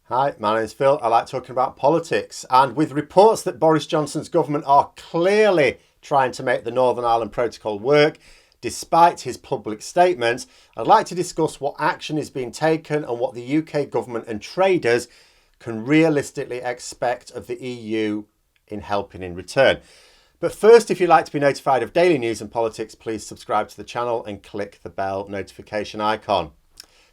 Hi, my name's Phil. I like talking about politics, and with reports that Boris Johnson's government are clearly trying to make the Northern Ireland Protocol work, despite his public statements, I'd like to discuss what action is being taken and what the UK government and traders can realistically expect of the EU in helping in return. But first, if you'd like to be notified of daily news and politics, please subscribe to the channel and click the bell notification icon.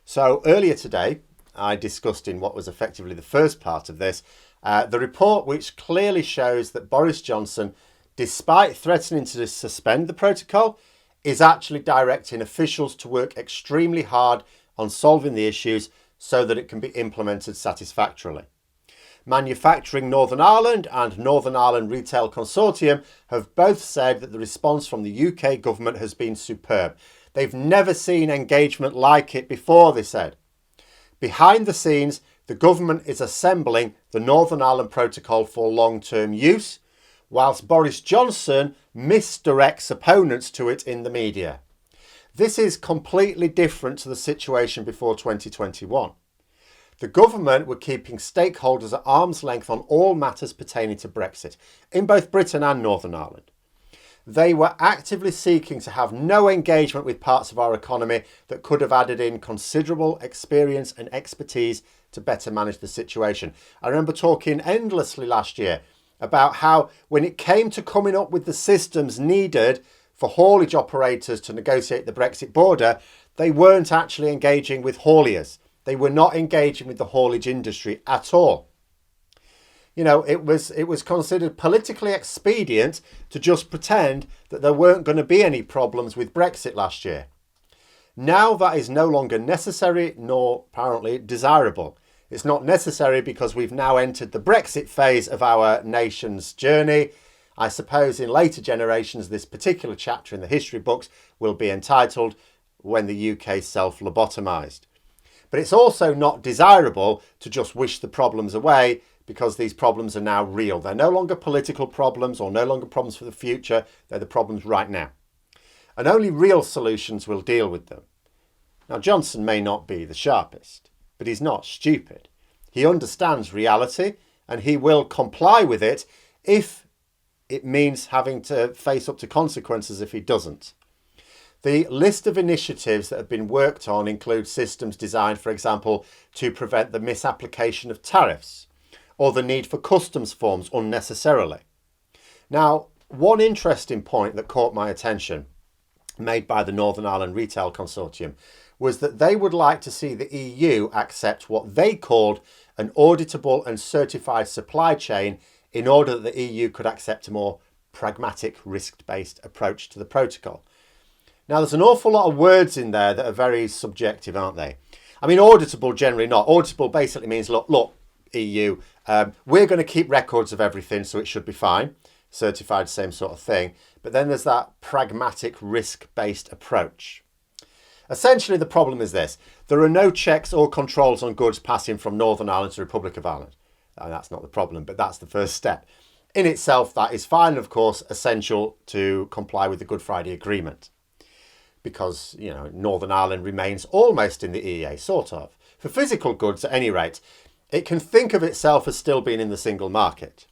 So earlier today, I discussed in what was effectively the first part of this, the report which clearly shows that Boris Johnson, despite threatening to suspend the protocol, is actually directing officials to work extremely hard on solving the issues so that it can be implemented satisfactorily. Manufacturing Northern Ireland and Northern Ireland Retail Consortium have both said that the response from the UK government has been superb. They've never seen engagement like it before, they said. Behind the scenes, the government is assembling the Northern Ireland Protocol for long-term use, whilst Boris Johnson misdirects opponents to it in the media. This is completely different to the situation before 2021. The government were keeping stakeholders at arm's length on all matters pertaining to Brexit, in both Britain and Northern Ireland. They were actively seeking to have no engagement with parts of our economy that could have added in considerable experience and expertise to better manage the situation. I remember talking endlessly last year about how when it came to coming up with the systems needed for haulage operators to negotiate the Brexit border, they weren't actually engaging with hauliers. They were not engaging with the haulage industry at all. You know, it was considered politically expedient to just pretend that there weren't going to be any problems with Brexit last year. Now that is no longer necessary, nor apparently desirable. It's not necessary because we've now entered the Brexit phase of our nation's journey. I suppose in later generations, this particular chapter in the history books will be entitled When the UK Self-Lobotomised. But it's also not desirable to just wish the problems away because these problems are now real. They're no longer political problems or no longer problems for the future. They're the problems right now. And only real solutions will deal with them. Now, Johnson may not be the sharpest, but he's not stupid. He understands reality and he will comply with it if it means having to face up to consequences if he doesn't. The list of initiatives that have been worked on include systems designed, for example, to prevent the misapplication of tariffs or the need for customs forms unnecessarily. Now, one interesting point that caught my attention, made by the Northern Ireland Retail Consortium, was that they would like to see the EU accept what they called an auditable and certified supply chain in order that the EU could accept a more pragmatic, risk-based approach to the protocol. Now, there's an awful lot of words in there that are very subjective, aren't they? I mean, auditable, generally not. Auditable basically means, look, EU, we're going to keep records of everything, so it should be fine. Certified, same sort of thing. But then there's that pragmatic, risk-based approach. Essentially, the problem is this. There are no checks or controls on goods passing from Northern Ireland to the Republic of Ireland. And that's not the problem, but that's the first step. In itself, that is fine, and of course, essential to comply with the Good Friday Agreement. Because, you know, Northern Ireland remains almost in the EEA, sort of. For physical goods, at any rate, it can think of itself as still being in the single market.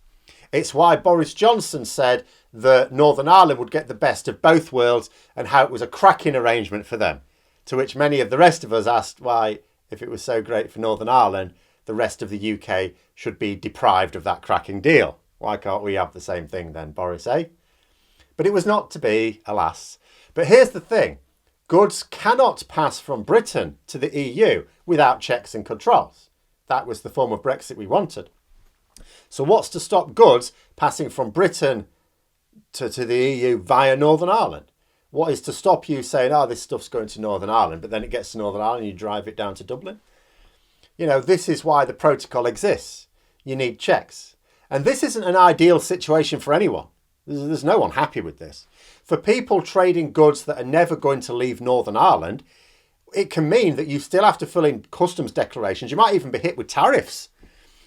It's why Boris Johnson said that Northern Ireland would get the best of both worlds and how it was a cracking arrangement for them. To which many of the rest of us asked why, if it was so great for Northern Ireland, the rest of the UK should be deprived of that cracking deal. Why can't we have the same thing then, Boris, eh? But it was not to be, alas. But here's the thing. Goods cannot pass from Britain to the EU without checks and controls. That was the form of Brexit we wanted. So what's to stop goods passing from Britain to the EU via Northern Ireland? What is to stop you saying, oh, this stuff's going to Northern Ireland, but then it gets to Northern Ireland and you drive it down to Dublin? You know, this is why the protocol exists. You need checks. And this isn't an ideal situation for anyone. There's no one happy with this. For people trading goods that are never going to leave Northern Ireland, it can mean that you still have to fill in customs declarations. You might even be hit with tariffs.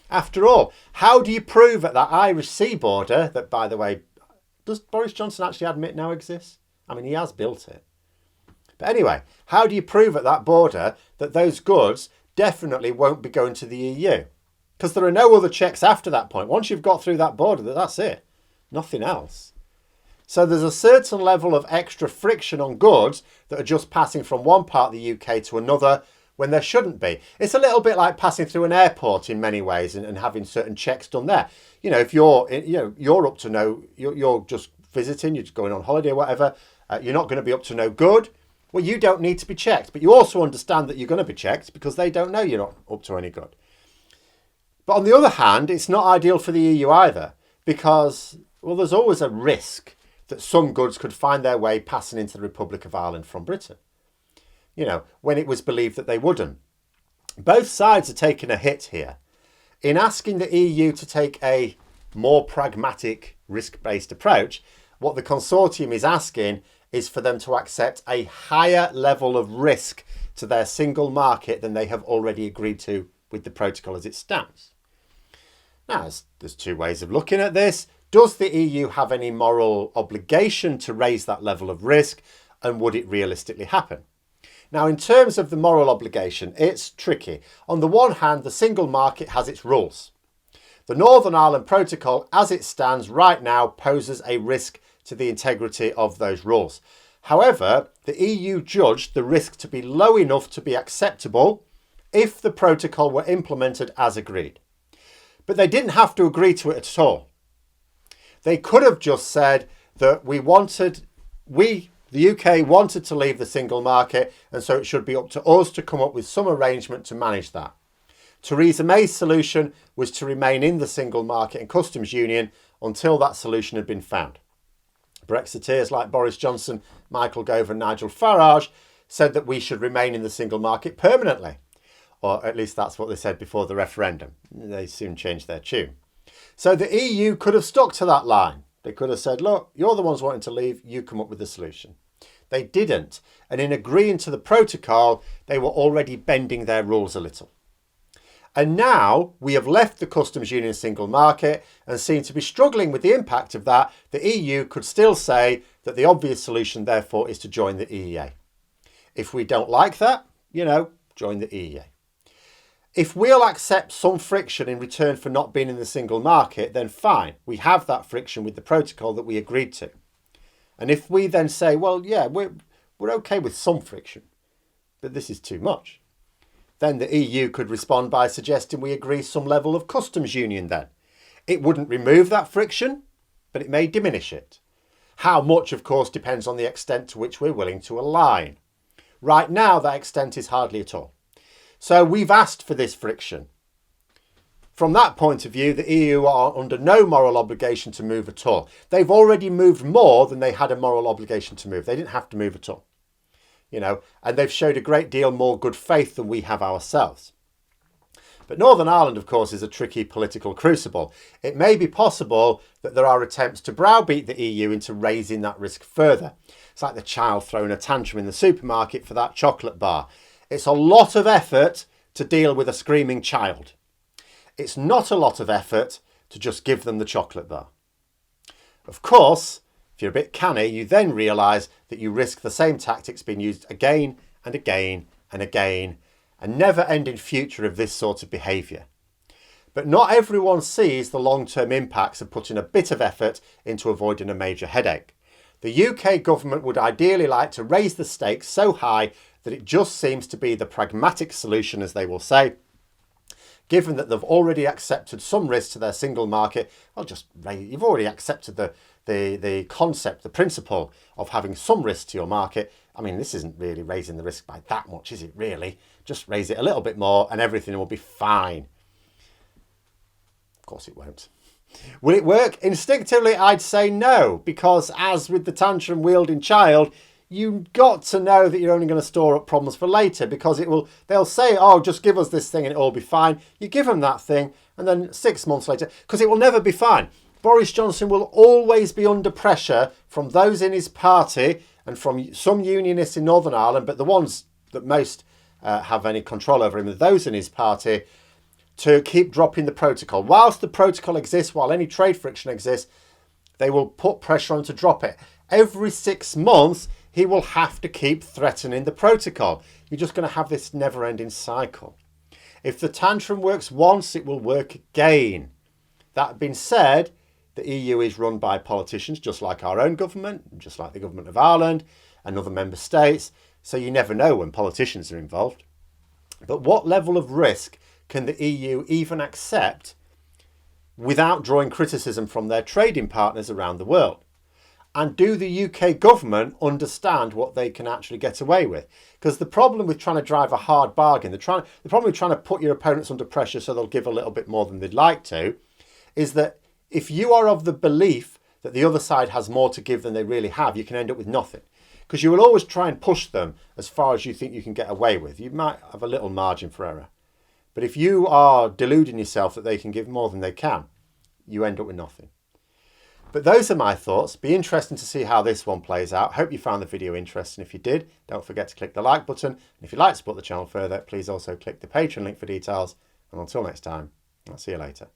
After all, how do you prove at that Irish sea border that, by the way, does Boris Johnson actually admit now exists? I mean, he has built it. But anyway, how do you prove at that border that those goods definitely won't be going to the EU? because there are no other checks after that point. Once you've got through that border, that's it. Nothing else. So there's a certain level of extra friction on goods that are just passing from one part of the UK to another when there shouldn't be. It's a little bit like passing through an airport in many ways and having certain checks done there. You know, if you're up to you're just visiting, you're just going on holiday or whatever, you're not going to be up to no good. Well, you don't need to be checked, but you also understand that you're going to be checked because they don't know you're not up to any good. But on the other hand, it's not ideal for the EU either because, well, there's always a risk that some goods could find their way passing into the Republic of Ireland from Britain. You know, when it was believed that they wouldn't. Both sides are taking a hit here. In asking the EU to take a more pragmatic, risk-based approach, what the consortium is asking is for them to accept a higher level of risk to their single market than they have already agreed to with the protocol as it stands. Now, there's two ways of looking at this. Does the EU have any moral obligation to raise that level of risk, and would it realistically happen? Now, in terms of the moral obligation, it's tricky. On the one hand, the single market has its rules. The Northern Ireland Protocol, as it stands right now, poses a risk to the integrity of those rules. However, the EU judged the risk to be low enough to be acceptable if the protocol were implemented as agreed. But they didn't have to agree to it at all. They could have just said that the UK wanted to leave the single market, and so it should be up to us to come up with some arrangement to manage that. Theresa May's solution was to remain in the single market and customs union until that solution had been found. Brexiteers like Boris Johnson, Michael Gove and Nigel Farage said that we should remain in the single market permanently. Or at least that's what they said before the referendum. They soon changed their tune. So the EU could have stuck to that line. They could have said, look, you're the ones wanting to leave, you come up with the solution. They didn't. And in agreeing to the protocol, they were already bending their rules a little. And now we have left the customs union single market and seem to be struggling with the impact of that. The EU could still say that the obvious solution, therefore, is to join the EEA. If we don't like that, join the EEA. If we'll accept some friction in return for not being in the single market, then fine. We have that friction with the protocol that we agreed to. And if we then say, well, yeah, we're okay with some friction, but this is too much, then the EU could respond by suggesting we agree some level of customs union then. It wouldn't remove that friction, but it may diminish it. How much, of course, depends on the extent to which we're willing to align. Right now, that extent is hardly at all. So we've asked for this friction. From that point of view, the EU are under no moral obligation to move at all. They've already moved more than they had a moral obligation to move. They didn't have to move at all. And they've showed a great deal more good faith than we have ourselves. But Northern Ireland, of course, is a tricky political crucible. It may be possible that there are attempts to browbeat the EU into raising that risk further. It's like the child throwing a tantrum in the supermarket for that chocolate bar. It's a lot of effort to deal with a screaming child. It's not a lot of effort to just give them the chocolate bar. Of course, if you're a bit canny, you then realise that you risk the same tactics being used again and again and again, a never-ending future of this sort of behaviour. But not everyone sees the long-term impacts of putting a bit of effort into avoiding a major headache. The UK government would ideally like to raise the stakes so high that it just seems to be the pragmatic solution, as they will say. Given that they've already accepted some risk to their single market, you've already accepted the concept, the principle of having some risk to your market. I mean, this isn't really raising the risk by that much, is it really? Just raise it a little bit more and everything will be fine. Of course it won't. Will it work? Instinctively, I'd say no, because as with the tantrum wielding child, you've got to know that you're only going to store up problems for later, because they'll say, oh, just give us this thing and it'll all be fine. You give them that thing and then 6 months later, because it will never be fine. Boris Johnson will always be under pressure from those in his party and from some unionists in Northern Ireland, but the ones that most have any control over him are those in his party, to keep dropping the protocol. Whilst the protocol exists, while any trade friction exists, they will put pressure on to drop it. Every 6 months, he will have to keep threatening the protocol. You're just going to have this never-ending cycle. If the tantrum works once, it will work again. That being said, the EU is run by politicians, just like our own government, just like the government of Ireland and other member states. So you never know when politicians are involved. But what level of risk can the EU even accept without drawing criticism from their trading partners around the world? And do the UK government understand what they can actually get away with? Because the problem with trying to drive a hard bargain, the problem with trying to put your opponents under pressure so they'll give a little bit more than they'd like to, is that if you are of the belief that the other side has more to give than they really have, you can end up with nothing. Because you will always try and push them as far as you think you can get away with. You might have a little margin for error. But if you are deluding yourself that they can give more than they can, you end up with nothing. But those are my thoughts. Be interesting to see how this one plays out. Hope you found the video interesting. If you did, don't forget to click the like button. And if you'd like to support the channel further, please also click the Patreon link for details. And until next time, I'll see you later.